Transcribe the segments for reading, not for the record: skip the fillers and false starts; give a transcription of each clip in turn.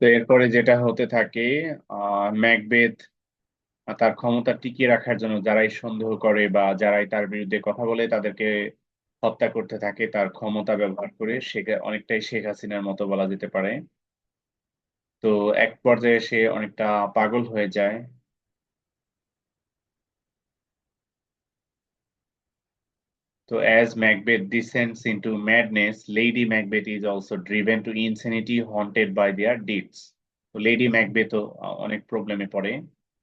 তো এরপরে যেটা হতে থাকে, ম্যাকবেথ তার ক্ষমতা টিকিয়ে রাখার জন্য যারাই সন্দেহ করে বা যারাই তার বিরুদ্ধে কথা বলে তাদেরকে হত্যা করতে থাকে তার ক্ষমতা ব্যবহার করে। সে অনেকটাই শেখ হাসিনার মতো বলা যেতে পারে। তো এক পর্যায়ে সে অনেকটা পাগল হয়ে যায়। So as Macbeth descends into madness, Lady Macbeth is also driven to insanity, haunted by their deeds. তো লেডি ম্যাকবেথও অনেক প্রবলেমে পড়ে।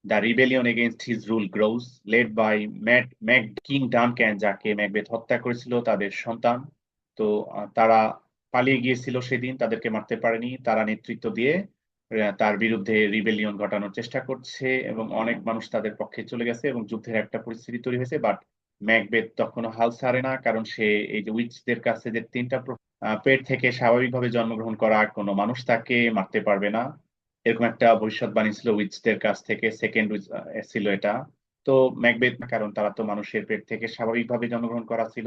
The rebellion against his rule grows, led by king Duncan, যাকে ম্যাকবেথ হত্যা করেছিল তাদের সন্তান। তো তারা পালিয়ে গিয়েছিল সেদিন, তাদেরকে মারতে পারেনি, তারা নেতৃত্ব দিয়ে তার বিরুদ্ধে রিবেলিয়ন ঘটানোর চেষ্টা করছে এবং অনেক মানুষ তাদের পক্ষে চলে গেছে এবং যুদ্ধের একটা পরিস্থিতি তৈরি হয়েছে। বাট ম্যাকবেথ তখনও হাল ছাড়ে না, কারণ সে এই যে উইচদের কাছে যে তিনটা পেট থেকে স্বাভাবিকভাবে জন্মগ্রহণ করা কোনো মানুষ তাকে মারতে পারবে না, এরকম একটা ভবিষ্যৎবাণী ছিল উইচদের কাছ থেকে। সেকেন্ড উইচ ছিল এটা। তো ম্যাকবেথ, কারণ তারা তো মানুষের পেট থেকে স্বাভাবিকভাবে জন্মগ্রহণ করা ছিল।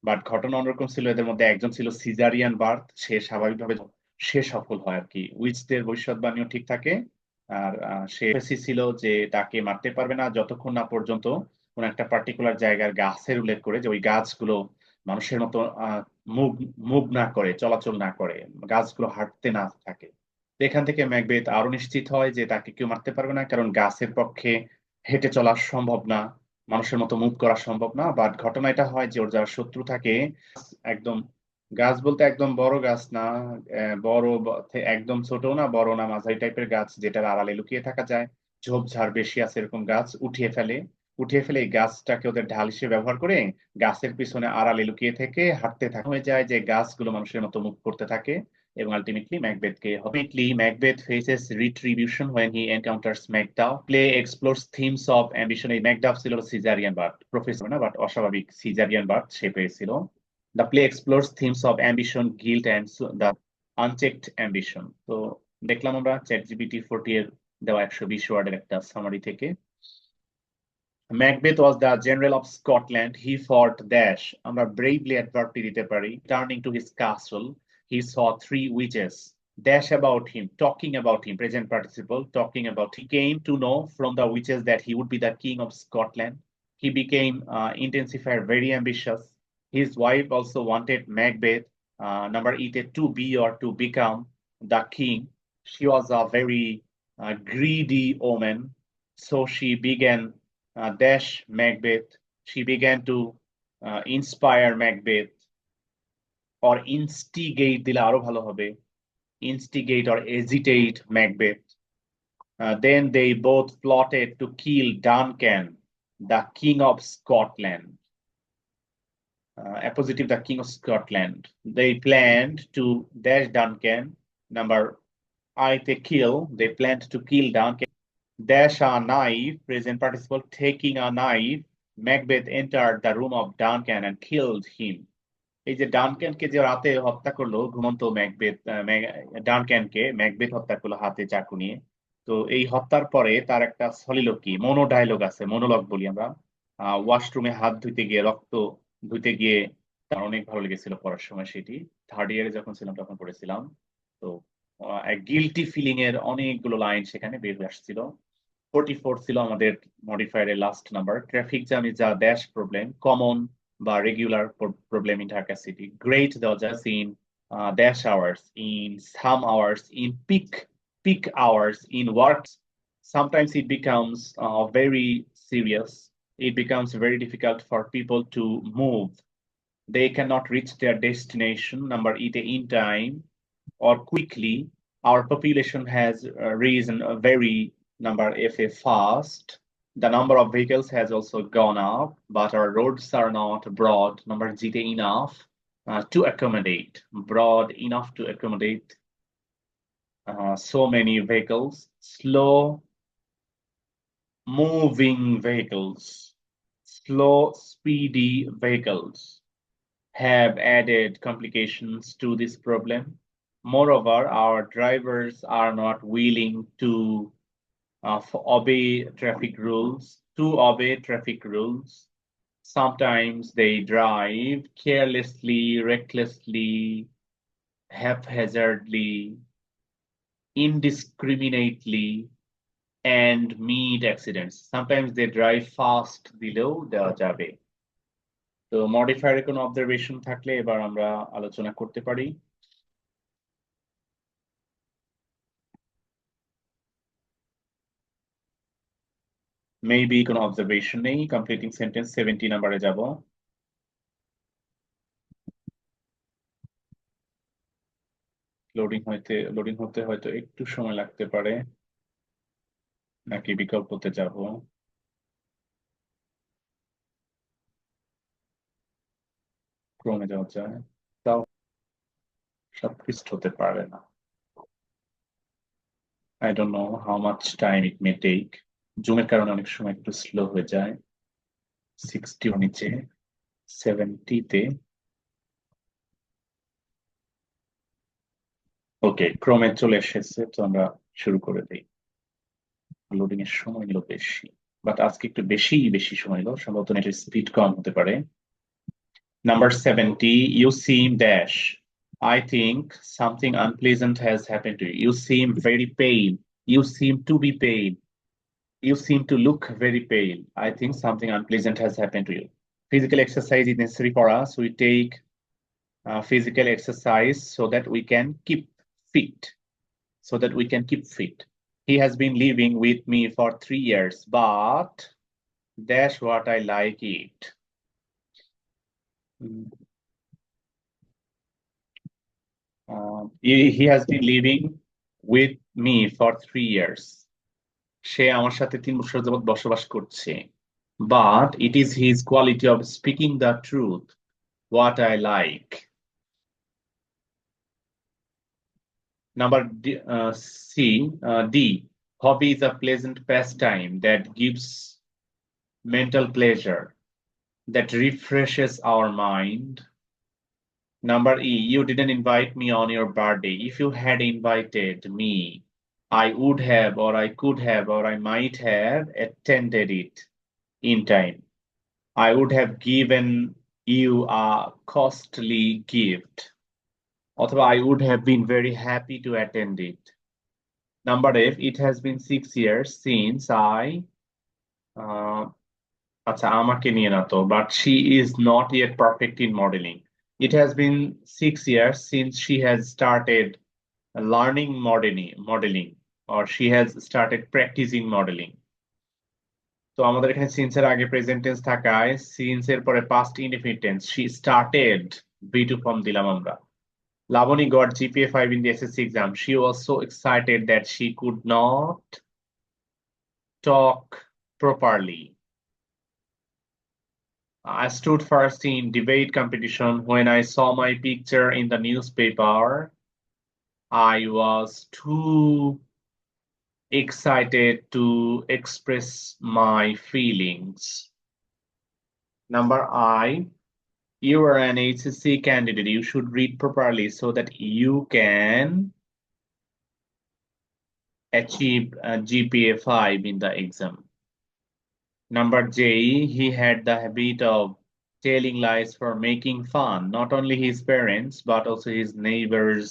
বাট ঘটনা অন্যরকম ছিল, এদের মধ্যে একজন ছিল সিজারিয়ান বার্থ, সে স্বাভাবিকভাবে সে সফল হয় আর কি, উইচদের ভবিষ্যৎবাণীও ঠিক থাকে। আর সে ছিল যে তাকে মারতে পারবে না যতক্ষণ না পর্যন্ত কোন একটা পার্টিকুলার জায়গার গাছের উল্লেখ করে, যে ওই গাছগুলো মানুষের মতো মুভ মুভ না করে, চলাচল না করে, গাছগুলো হাঁটতে না থাকে। তো এখান থেকে ম্যাকবেথ আরো নিশ্চিত হয় যে তাকে কেউ মারতে পারবে না, কারণ গাছের পক্ষে হেঁটে চলা সম্ভব না, মানুষের মতো মুভ করা সম্ভব না। বাট ঘটনা এটা হয় যে ওর যারা শত্রু থাকে, একদম গাছ বলতে একদম বড় গাছ না, একদম ছোট না, বড় না, মাঝারি টাইপের গাছ যেটার আড়ালে লুকিয়ে থাকা যায়, ঝোপঝাড় বেশি আছে এরকম গাছ উঠিয়ে ফেলে এই গাছটাকে ওদের ঢাল হিসেবে ব্যবহার করে গাছের পিছনে আড়ালে লুকিয়ে থেকে হাঁটতে থাকে। হয়ে যায় যে গাছগুলো মানুষের মতো মুভ করতে থাকে এবং ultimately Macbeth faces retribution when he encounters Macduff. Play explores themes of ambition. এই ম্যাকডাফ ছিল সিজারিয়ান বার্থ, প্রফেসর না বাট অস্বাভাবিক সিজারিয়ান বার্থ সে পেয়েছিল। The play explores themes of ambition, guilt and the unchecked ambition. তো দেখলাম আমরা chat GPT 40 এর দেওয়া 120 ওয়ার্ডের একটা সামারি থেকে। Macbeth was the general of Scotland. He fought dash. আমরা bravely adverb দিতে পারি। Turning to his castle, he saw three witches. Dash about him, talking about him, present participle, talking about. He came to know from the witches that he would be the king of Scotland. He became intensified, very ambitious. His wife also wanted Macbeth, number either to be or to become the king. She was a very greedy woman, so she began dash Macbeth. She began to inspire Macbeth, or instigate দিলে আরো ভালো হবে, instigate or agitate Macbeth. Then they both plotted to kill Duncan, the king of Scotland. Appositive, the king of Scotland. They planned to dash Duncan. Number I, they kill. They planned to kill Duncan. Dash a knife, present participle, taking a knife. Macbeth entered the room of Duncan and killed him. এই যে ডানক্যানকে যে রাতে হত্যা করলো ঘুমন্ত Macbeth, ডানক্যানকে Macbeth হত্যা করলো হাতে চাকু নিয়ে। তো এই হত্যার পরে তার একটা সলিলোকি, মনো ডায়লগ আছে, মনোলগ বলি আমরা। ওয়াশরুমে হাত ধুইতে গিয়ে, রক্ত ধুইতে গিয়ে, তার অনেক ভালো লেগেছিল পড়ার সময় সেটি। থার্ড ইয়ারে যখন ছিলাম তখন পড়েছিলাম। তো এক গিলটি ফিলিং এর অনেকগুলো লাইন সেখানে বের হয়ে আসছিল। 44 ছিল আমাদের মডিফায়ারের last number. Traffic jam is a dash problem, common বা regular problem in Dhaka city. গ্রেট দেওয়া যায় in dash hours, in some hours, in peak hours, in work. Sometimes it becomes very serious. It becomes very difficult for people to move. They cannot reach their destination, number either in time or quickly. Our population has risen very number if a fast. The number of vehicles has also gone up, but our roads are not broad, number GT enough to accommodate, broad enough to accommodate so many vehicles. Slow moving vehicles, slow speedy vehicles have added complications to this problem. Moreover, our drivers are not willing to obey traffic rules, Sometimes they drive carelessly, recklessly, haphazardly, indiscriminately and meet accidents. Sometimes they drive fast দিলেও দেওয়া যাবে। তো মডিফায়ারে কোনো observation থাকলে এবার আমরা আলোচনা করতে পারি। মেবি কোনো অবজারভেশন নেই। কমপ্লিটিং সেন্টেন্স 70 নাম্বারে যাব। লোডিং হতে হয়তো একটু সময় লাগতে পারে, নাকি বিকল্পতে যাব। ক্রমে যাওয়া যায়, তাও সব পৃষ্ঠ হতে পারে না। I don't know how much time it may take. জুমের কারণে অনেক সময় একটু স্লো হয়ে যায়। 60 নিচে 70 তে। ওকে, ক্রমে চলে এসেছে, তো আমরা শুরু করে দিই। লোডিং এর সময় নিল বেশি, বাট আজকে একটু বেশি বেশি সময় নিল, সম্ভবত নেটের স্পিড কম হতে পারে। Number 70, you seem dash. I think something unpleasant has happened to you. You seem very pale. You seem to be pale. You seem to look very pale. I think something unpleasant has happened to you. Physical exercise is necessary for us. We take physical exercise so that we can keep fit. So that we can keep fit. He has been living with me for 3 years, but that's what I like it. He has been living with me for 3 years. সে আমার সাথে 3 বছর যাবত বসবাস করছে। But it is his quality of speaking the truth what I like. Number D. Hobby is a pleasant pastime that gives mental pleasure, that refreshes our mind. Number E. You didn't invite me on your birthday. If you had invited me, I would have, or I could have, or I might have attended it in time. I would have given you a costly gift. Ọথবা I would have been very happy to attend it. Number F, it has been 6 years since আচ্ছা আমাকে নিয়ে না তো, but she is not yet perfect in modeling. It has been 6 years since she has started learning modeling, or she has started practicing modeling. তো আমাদের এখানে since এর আগে প্রেজেন্ট টেন্স থাকায় সিন্স এর পরে past indefinite tense, she started V2 form দিলাম আমরা। Lavani got GPA 5 in the SSC exam. She was so excited that she could not talk properly. I stood first in debate competition. When I saw my picture in the newspaper, I was too excited to express my feelings. Number I, you are an HSC candidate. You should read properly so that you can achieve a GPA 5 in the exam. Number J, he had the habit of telling lies for making fun, not only his parents, but also his neighbors.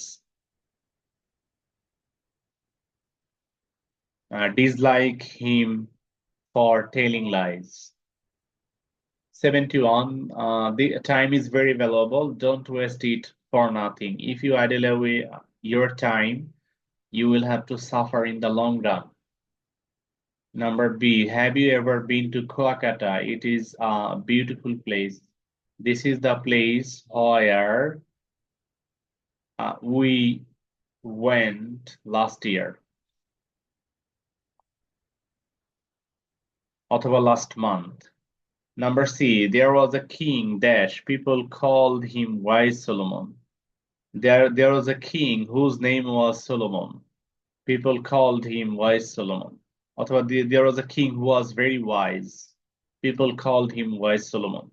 Dislike him for telling lies. 71, the time is very valuable. Don't waste it for nothing. If you idle away your time, you will have to suffer in the long run. Number B, have you ever been to Kuakata? It is a beautiful place. This is the place where we went last year. অথবা last month. Number C, there was a king dash. People called him Wise Solomon. There was a king whose name was Solomon. People called him Wise Solomon. অথবা there was a king who was very wise. People called him Wise Solomon.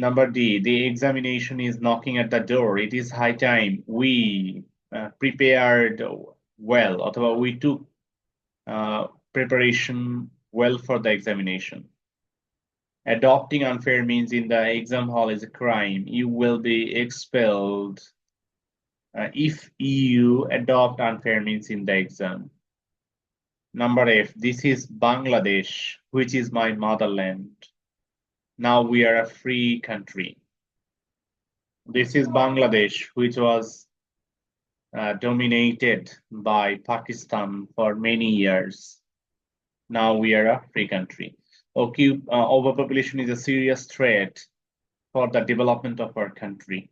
Number D, the examination is knocking at the door. It is high time we prepared well. অথবা we took preparation well for the examination. Adopting unfair means in the exam hall is a crime. You will be expelled if you adopt unfair means in the exam. Number F, this is Bangladesh, which is my motherland. Now we are a free country. This is Bangladesh, which was dominated by Pakistan for many years. Now we are a free country. Okay, overpopulation is a serious threat for the development of our country.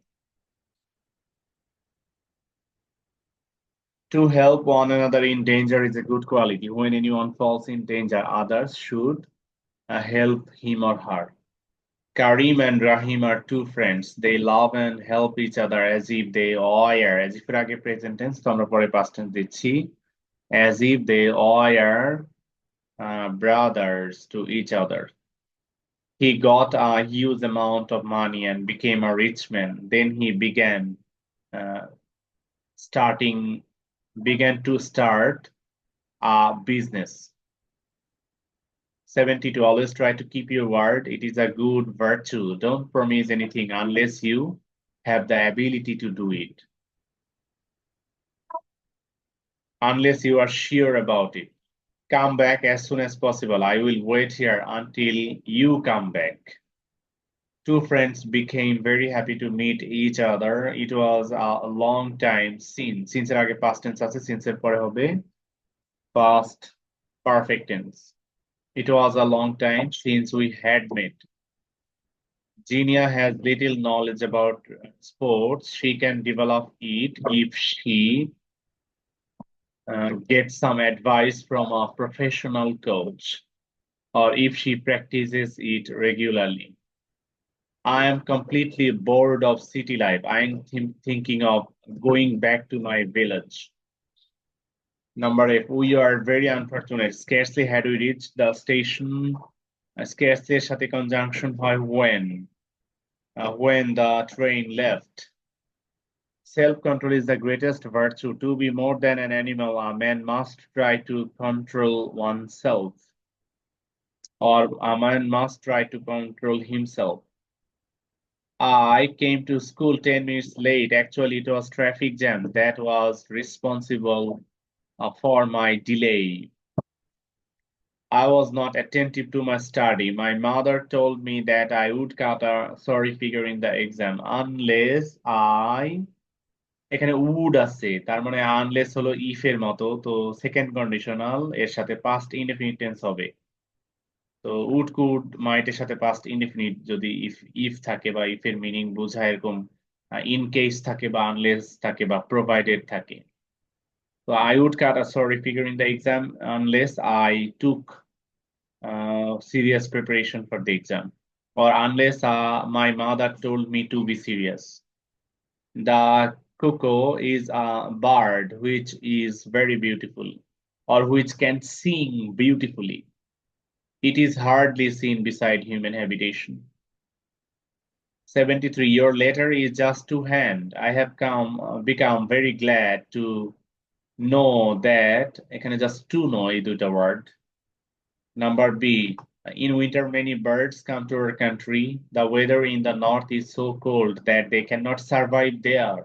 To help one another in danger is a good quality. When anyone falls in danger, others should help him or her. Karim and Rahim are two friends. They love and help each other as if they were, as if এর আগে present tense, তো আমরা পরে past tense দিচ্ছি, as if they were brothers to each other. He got a huge amount of money and became a rich man. Then he uh, began to start a business. 72, always try to keep your word. It is a good virtue. Don't promise anything unless you have the ability to do it. Unless you are sure about it. Come back as soon as possible. I will wait here until you come back. Two friends became very happy to meet each other. It was a long time since. Since এর আগে past tense আছে, since এর পরে হবে past perfect tense. It was a long time since we had met. Genia has little knowledge about sports. She can develop it if she gets some advice from a professional coach or if she practices it regularly. I am completely bored of city life. I am thinking of going back to my village. Number 8, we are very unfortunate. Scarcely had we reached the station. Scarcely এর সাথে conjunction হয় when the train left. Self-control is the greatest virtue. To be more than an animal, a man must try to control oneself, or a man must try to control himself. I came to school 10 minutes late. Actually, it was traffic jam that was responsible for my delay. I was not attentive to my study. My mother told me that I would cut a sorry figure in the exam unless I এখানে would আছে, তার মানে unless হলো if এর মতো, তো second conditional এর সাথে past indefinite tense হবে। তো would could might এর সাথে past indefinite যদি if থাকে বা if এর মিনিং বোঝায় এরকম in case থাকে বা unless থাকে বা provided থাকে। So I would cut a sorry figure in the exam unless I took serious preparation for the exam, or unless my mother told me to be serious. The cuckoo is a bird which is very beautiful, or which can sing beautifully. It is hardly seen beside human habitation. 73, your letter is just to hand. I have become very glad to know that, এখানে just to know এই দুইটা word. Number B, in winter many birds come to our country. The weather in the north is so cold that they cannot survive there.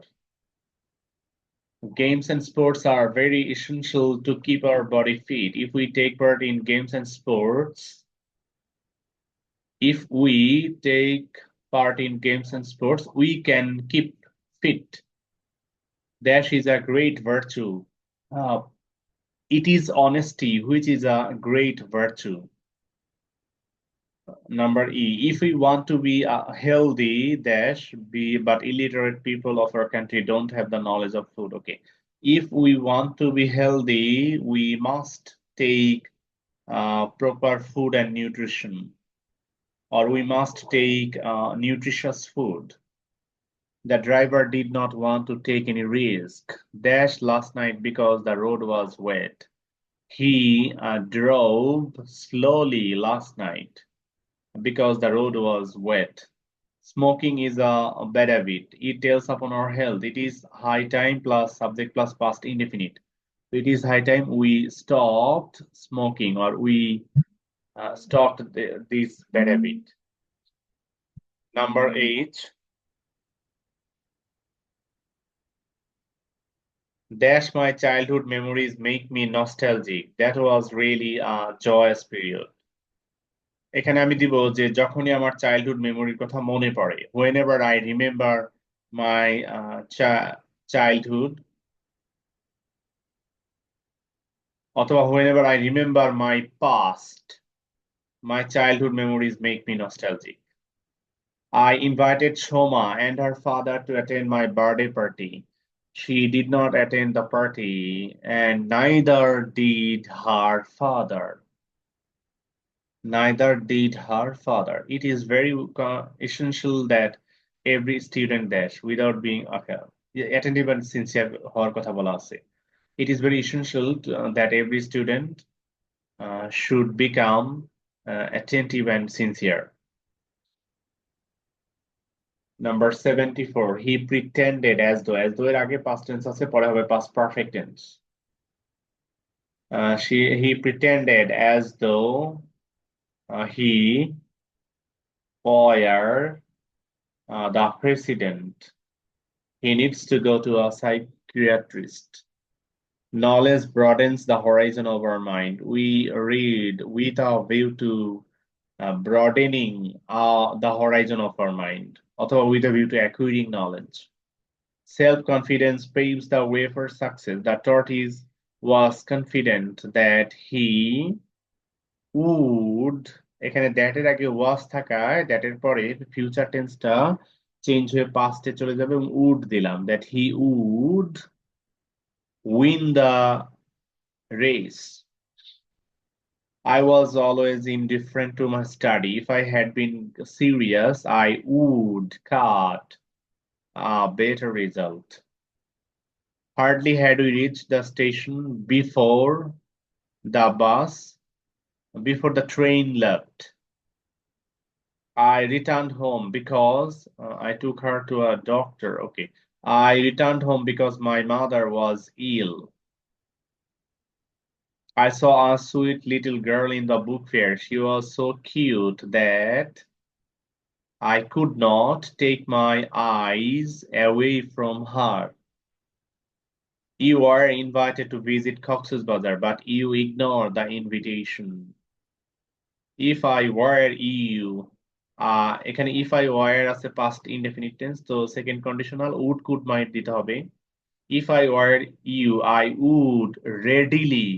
Games and sports are very essential to keep our body fit. If we take part in games and sports, we can keep fit. Dash is a great virtue. It is honesty, which is a great virtue. Number E, if we want to be healthy, but illiterate people of our country don't have the knowledge of food. Okay. If we want to be healthy, we must take proper food and nutrition, or we must take nutritious food. The driver did not want to take any risk. Last night because the road was wet. He drove slowly last night because the road was wet. Smoking is a bad habit. It tells upon our health. It is high time plus subject plus past indefinite. It is high time we stopped smoking, or we stopped this bad habit. Number 8. Dash my childhood memories make me nostalgic. That was really a joyous period. এখানে আমি দিব যে যখনই আমার childhood মেমোরির কথা মনে পড়ে, whenever I remember my childhood, অথবা whenever I remember my past, my childhood memories make me nostalgic. I invited Shoma and her father to attend my birthday party. She did not attend the party, and neither did her father. Neither did her father. It is very essential that every student dash without being okay, attentive and sincere হওয়ার কথা বলা আছে. It is very essential that every student should become attentive and sincere. Number 74. He pretended as though এর আগে past tense আছে, পরে হবে past perfect tense. He pretended as though he were the president. He needs to go to a psychiatrist. Knowledge broadens the horizon of our mind. We read with a view to broadening the horizon of our mind, অথবা with a view to acquiring knowledge. Self-confidence paves the way for success. The tortoise was confident that he would, এখানে that এর আগে was থাকায় that এর পরে future টেন্সটা change হয়ে পাস্টে চলে যাবে এবং would দিলাম, that he would win the race. I was always indifferent to my study. If I had been serious, I would cut a better result. Hardly had we reached the station the bus, before the train left. I returned home because I took her to a doctor. Okay. I returned home because my mother was ill. I saw a sweet little girl in the book fair. She was so cute that I could not take my eyes away from her. You were invited to visit Cox's Bazar, but you ignored the invitation. If I were you, এখানে if I were আছে past indefinite tense, তো second conditional would could might দিতে হবে. If I were you, I would readily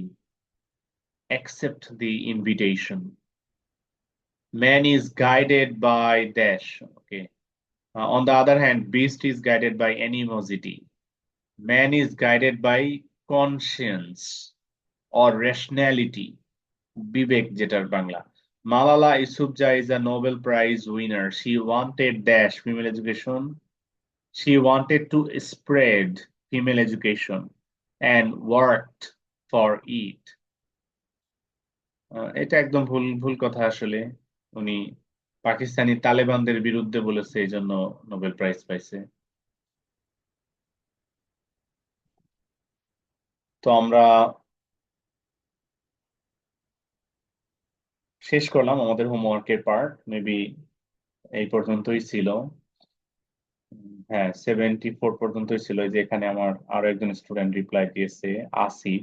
accept the invitation. Man is guided by dash. Okay. On the other hand, beast is guided by animosity. Man is guided by conscience or rationality. বিবেক যেটার Bangla. Malala Yousafzai is a Nobel Prize winner. She wanted dash female education. She wanted to spread female education and worked for it. এটা একদম ভুল ভুল কথা আসলে। উনি পাকিস্তানি তালেবানদের বিরুদ্ধে বলেছে, এই জন্য নোবেল প্রাইজ পাইছে। তো আমরা শেষ করলাম আমাদের হোমওয়ার্কের পার্ট, মেবি এই পর্যন্তই ছিল। হ্যাঁ, 74 পর্যন্তই ছিল। এই যে এখানে আমার আরো একজন স্টুডেন্ট রিপ্লাই দিয়েছে, আসিফ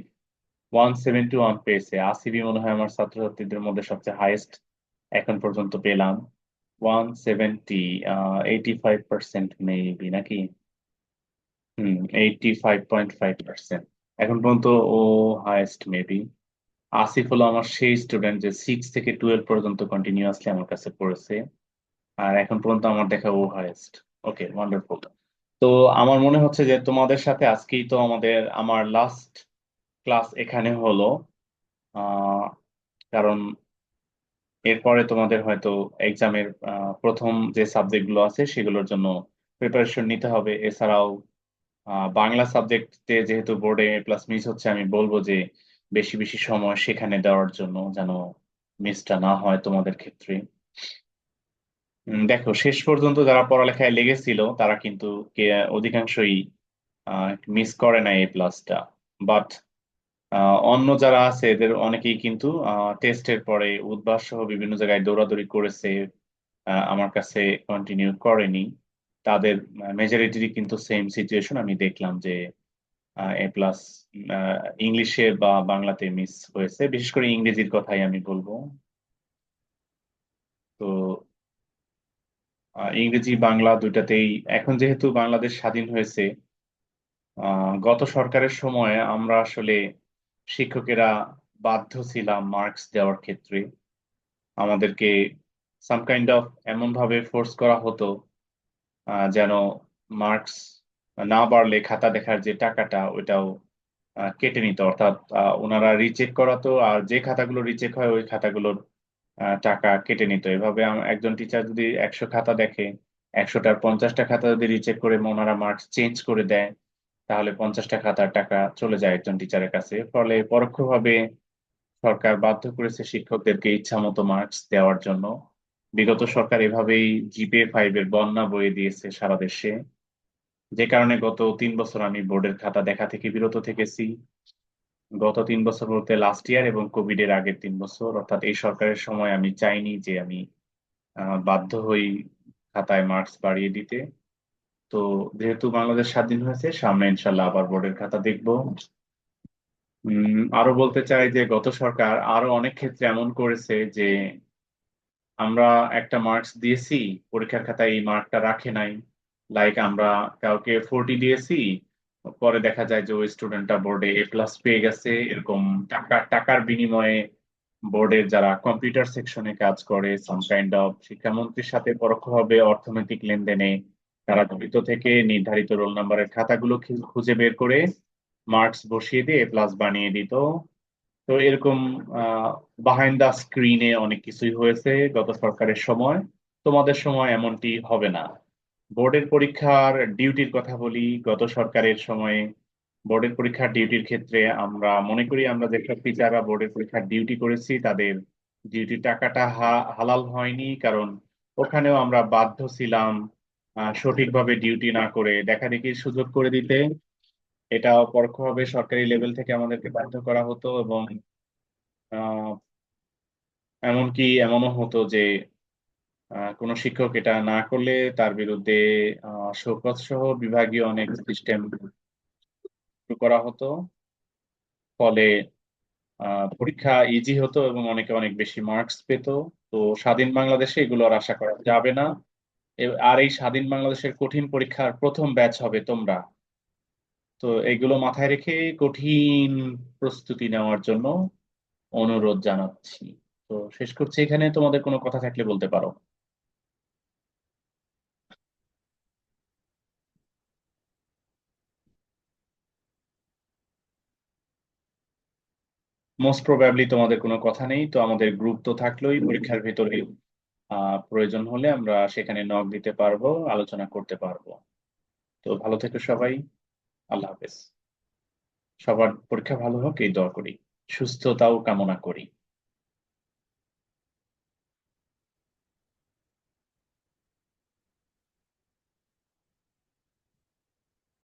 171 পেয়েছে। আসিফই মনে হয় আমার ছাত্রছাত্রীদের মধ্যে সবচেয়ে হাইয়েস্ট এখন পর্যন্ত পেলাম। 170, 85% মেবি নাকি? 85.5%। এখন পর্যন্ত ও হাইয়েস্ট মেবি। আসিফ হলো আমার সেই স্টুডেন্ট যে 6 থেকে 12 পর্যন্ত কন্টিনিউয়াসলি আমার কাছে পড়েছে, আর এখন পর্যন্ত আমার দেখা ও হাইয়েস্ট। ওকে, ওয়ান্ডারফুল। তো আমার মনে হচ্ছে যে তোমাদের সাথে আজকেই তো আমার লাস্ট ক্লাস এখানে হলো। আহ কারণ এরপরে তোমাদের হয়তো এক্সামের প্রথম যে সাবজেক্ট গুলো আছে সেগুলোর জন্য প্রিপারেশন নিতে হবে। এছাড়াও বাংলা সাবজেক্টে যেহেতু বোর্ডে প্লাস মিস হচ্ছে, আমি বলবো যে বেশি বেশি সময় সেখানে দেওয়ার জন্য, যেন মিসটা না হয় তোমাদের ক্ষেত্রে। দেখো, শেষ পর্যন্ত যারা পড়ালেখায় লেগেছিল তারা কিন্তু অধিকাংশই মিস করে না এই প্লাসটা। বাট অন্য যারা আছে এদের অনেকেই কিন্তু টেস্টের পরে উদ্ভাস সহ বিভিন্ন জায়গায় দৌড়াদৌড়ি করেছে, আমার কাছে কন্টিনিউ করেনি। তাদের মেজরিটিরই কিন্তু সেম সিচুয়েশন আমি দেখলাম, যে A+। ইংলিশে বা বাংলাতে মিস হয়েছে, বিশেষ করে ইংরেজির কথাই আমি বলবো। তো ইংরেজি বাংলা দুইটাতেই এখন যেহেতু বাংলাদেশ স্বাধীন হয়েছে, গত সরকারের সময় আমরা আসলে শিক্ষকেরা বাধ্য ছিলাম মার্কস দেওয়ার ক্ষেত্রে। আমাদেরকে সাম কাইন্ড অফ এমন ভাবে ফোর্স করা হতো যেন মার্কস না বাড়লে খাতা দেখার যে টাকাটা ওইটাও কেটে নিত, অর্থাৎ ওনারা রিচেক করাতো, আর যে খাতাগুলো রিচেক হয় ওই খাতাগুলোর টাকা কেটে নিত। এভাবে একজন টিচার যদি 100 খাতা দেখে, 100টার 50টা খাতা যদি রিচেক করে ওনারা মার্কস চেঞ্জ করে দেয়, তাহলে 50টা খাতার টাকা চলে যায় একজন টিচারের কাছে। ফলে পরোক্ষভাবে সরকার বাধ্য করেছে শিক্ষকদেরকে ইচ্ছা মতো মার্কস দেওয়ার জন্য। বিগত সরকার এভাবেই GPA 5 এর বন্যা বয়ে দিয়েছে সারা দেশে, যে কারণে গত 3 বছর আমি বোর্ডের খাতা দেখা থেকে বিরত থেকেছি। গত 3 বছর বলতে লাস্ট ইয়ার এবং কোভিড এর আগের 3 বছর, অর্থাৎ এই সরকারের সময় আমি চাইনি যে আমি বাধ্য হই খাতায় মার্কস বাড়িয়ে দিতে। তো যেহেতু বাংলাদেশ স্বাধীন হয়েছে, সামনে ইনশাল্লাহ আবার বোর্ডের খাতা দেখবো। আরো বলতে চাই যে গত সরকার আরো অনেক ক্ষেত্রে এমন করেছে যে আমরা একটা মার্কস দিয়েছি, পরীক্ষার খাতায় এই মার্কটা রাখে নাই। লাইক আমরা কাউকে 40 দিয়েছি, পরে দেখা যায় যে ওই স্টুডেন্টটা বোর্ডে A+ পেয়ে গেছে। এরকম টাকার বিনিময়ে বোর্ডের যারা কম্পিউটার সেকশনে কাজ করে সাম কাইন্ড অফ শিক্ষামন্ত্রীর সাথে পরোক্ষভাবে অর্থনৈতিক লেনদেনে তারা জড়িত থেকে নির্ধারিত রোল নাম্বারের খাতাগুলো খুঁজে বের করে মার্কস বসিয়ে দিয়ে A+ বানিয়ে দিত। তো এরকম বাহাইন্ড দা স্ক্রিনে অনেক কিছুই হয়েছে গত সরকারের সময়। তোমাদের সময় এমনটি হবে না। বোর্ডের পরীক্ষার ডিউটির কথা বলি, গত সরকারের সময়ে বোর্ডের পরীক্ষার ডিউটির ক্ষেত্রে আমরা মনে করি আমরা যেসব টিচাররা বোর্ডের পরীক্ষার ডিউটি করেছি তাদের ডিউটির টাকাটা হালাল হয়নি, কারণ ওখানেও আমরা বাধ্য ছিলাম সঠিকভাবে ডিউটি না করে দেখাদেখির সুযোগ করে দিতে। এটা পরোক্ষভাবে সরকারি লেভেল থেকে আমাদেরকে বাধ্য করা হতো, এবং আহ, এমনকি এমনও হতো যে কোনো শিক্ষক এটা না করলে তার বিরুদ্ধে শোকজ সহ বিভাগীয় অনেক সিস্টেম করা হতো। ফলে পরীক্ষা ইজি হতো এবং অনেকে অনেক বেশি মার্কস পেত। তো স্বাধীন বাংলাদেশে এগুলো আর আশা করা যাবে না। আর এই স্বাধীন বাংলাদেশের কঠিন পরীক্ষার প্রথম ব্যাচ হবে তোমরা। তো এগুলো মাথায় রেখে কঠিন প্রস্তুতি নেওয়ার জন্য অনুরোধ জানাচ্ছি। তো শেষ করছি এখানে, তোমাদের কোনো কথা থাকলে বলতে পারো। মোস্ট প্রবাবলি তোমাদের কোনো কথা নেই, তো আমাদের গ্রুপ তো থাকলোই পরীক্ষার ভেতরে। প্রয়োজন হলে আমরা সেখানে নক দিতে পারবো, আলোচনা করতে পারবো। তো ভালো থেকো সবাই। আল্লাহ হাফেজ। সবার পরীক্ষা ভালো হোক এই দোয়া করি, সুস্থতাও কামনা করি।